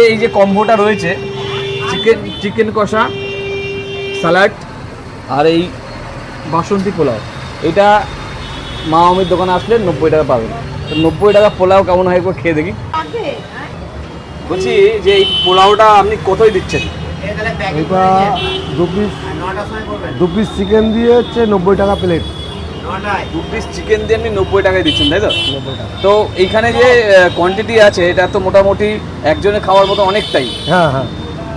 এই যে কম্বোটা রয়েছে, চিকেন কষা, স্যালাড আর এই বাসন্তী পোলাও, এটা মা মামির দোকানে আসলে 90 টাকা পাবেন। তো 90 টাকা পোলাও কেমন হয় একবার খেয়ে দেখি। বলছি যে এই পোলাওটা আপনি কোথায় দিচ্ছেন? এটা দু পিস চিকেন দিয়ে হচ্ছে 90 টাকা প্লেট। 2 পিস চিকেন দিয়ে আপনি 90 টাকায় দিচ্ছেন, তাই তো? 90 টাকা। তো এইখানে যে কোয়ান্টিটি আছে এটা তো মোটামুটি একজনের খাওয়ার মতো অনেকটাই। হ্যাঁ হ্যাঁ,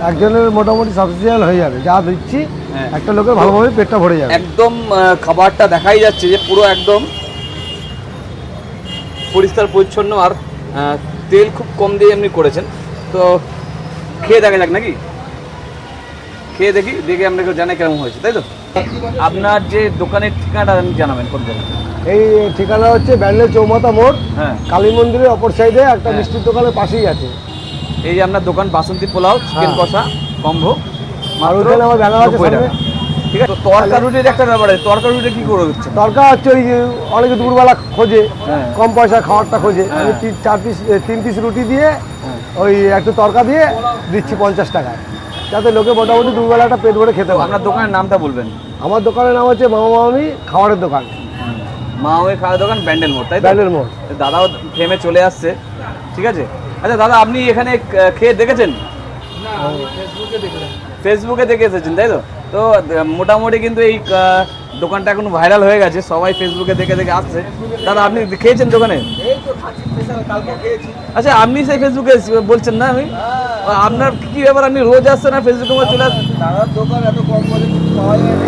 একজনের মোটামুটি সাফিসিয়েন্ট হয়ে যাবে, যা দিচ্ছি হ্যাঁ। একটা লোকের ভালোভাবে পেটটা ভরে যাবে। একদম খাবারটা দেখাই যাচ্ছে যে পুরো একদম পরিষ্কার পরিচ্ছন্ন, আর তেল খুব কম দিয়ে এমনি করেছেন। তো খেয়ে দেখা যাক নাকি, খেয়ে দেখে আপনাকে জানাই কেমন হয়েছে, তাই তো? আপনার যে দোকানের ঠিকানাটা আপনি জানাবেন কোন জায়গায়? এই ঠিকানা হচ্ছে ব্যান্ডেল চৌমাথা মোড়, হ্যাঁ। কালী মন্দিরের অপর সাইডে একটা হ্যাঁ। মিষ্টির দোকানের পাশেই আছে। এই যে আপনার দোকান বাসন্তী পোলাও, চিকেন হ্যাঁ। কষা কম্বো, আর ওখানে আমার ব্যানার আছে 90 টাকা। সামনে। ঠিক আছে। তো তরকা রুটির একটা ব্যাপার আছে, তরকা রুটি কি করে দিচ্ছেন? তরকা হচ্ছে ওই যে অনেকে দুপুরবেলা খোঁজে, হ্যাঁ। কম পয়সা খাবারটা খোঁজে, হ্যাঁ। আমি 3 পিস রুটি দিয়ে হ্যাঁ। ওই একটু তরকা দিয়ে দিচ্ছি 50 টাকায়, যাতে লোকে মোটামুটি দুবেলাটা পেট ভরে খেতে পারে। আপনার দোকানের নামটা বলবেন? আমার দোকানের নাম হচ্ছে মামা মামি খাবারের দোকান, মা ওই খাওয়ার দোকান ব্যান্ডেল মোড়, তাই তো? ব্যান্ডেল মোড়। দাদাও ফেমে চলে আসছে, ঠিক আছে। আচ্ছা দাদা, আপনি এখানে খেয়ে দেখেছেন? ফেসবুকে দেখে এসেছেন, তাই তো? তো মোটামুটি কিন্তু এই দোকানটা এখন ভাইরাল হয়ে গেছে, সবাই ফেসবুকে দেখে আসছে। দাদা আপনি খেয়েছেন দোকানে? আচ্ছা, আপনি সেই ফেসবুকে বলছেন না? আমি আপনার কি ব্যাপার, আপনি রোজ আসছেন না ফেসবুকে চলে আসছেন? দাদার দোকান এত কম বলে পাওয়া যায় না।